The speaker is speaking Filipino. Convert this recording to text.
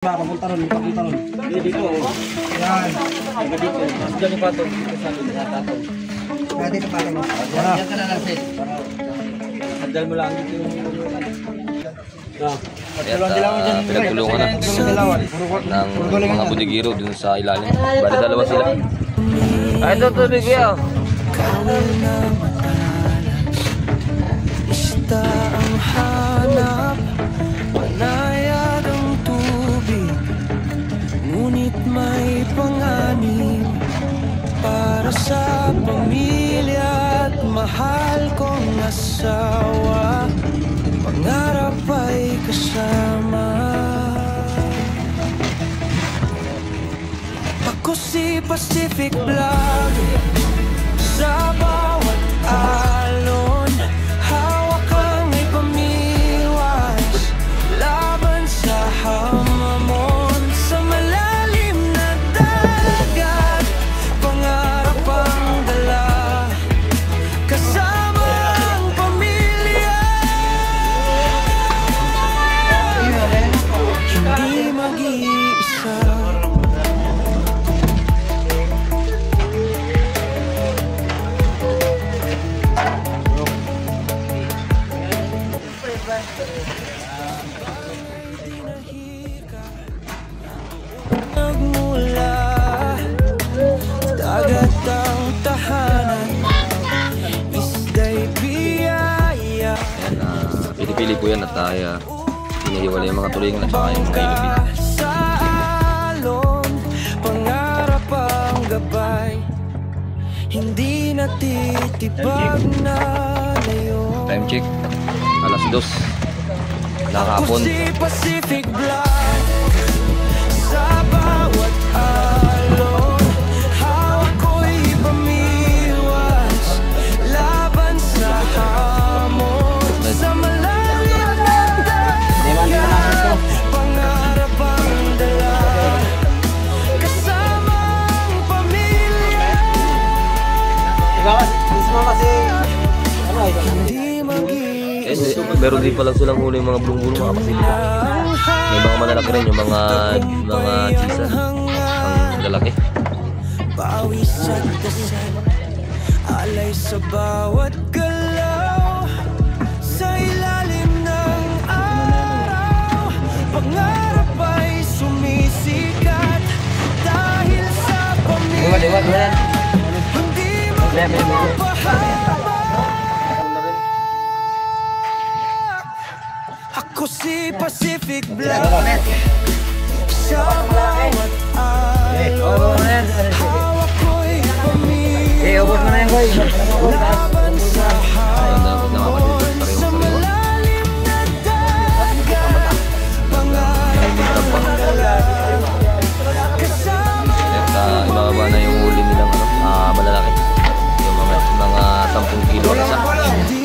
Papunta ron. Dito. Yan. Dito. Diyan yung patong. Dito sa tatong. Dito patong. Yan ka na lang, Sid. Handal mo lang dito yung... Pinagtulungan na ng mga budigiro dun sa ilalim. Bali dalawa sila. Ay, ito tubig yan. Isda ang hanap, panayad ang tubig, ngunit may panganib para sa pamilya at mahal kong asawa. Pangarap ay kasama. Ako si Pacific Vlog. Sa bawat alon, hawak ang ipamiwas laban sa hamon. Sa malalim na dagat, pangarap ang dala, kasama ang pamilya. Hindi mag-iisa. Nagmula dagat ang tahanan, isda'y biyaya. Pili-pili po yan at pinahiwala yung mga tulingan at saka yung mga ilubin. Sa alon, pangarap ang gabay, hindi natitibag na layo. Time check, alas 2 nakahapon. Ako si Pacific Vlog. Sa bawat alon, hawak ko'y pamiwas laban sa hamon. Sa malalim na dagat, pangarap ang dala, kasama ang pamilya. Hindi mag-iisa. Meron din pala silang huli yung mga bulong-bulong, mga pasilita. May mga malalaki rin yung mga chisa. Ang lalaki. Pawis at dasal, alay sa bawat galaw. Sa ilalim ng araw, pangarap ay sumisikat. Dahil sa pamilya, hindi magpapahaba. Ako si Pacific Vlog. Sa bawat alon, hawak ko'y pamiwas laban sa hamon. Sa malalim na dagat, pangarap ang dala, kasama At ibababa na yung huli nilang malalaki. Yung mga 10 kilo ang isa.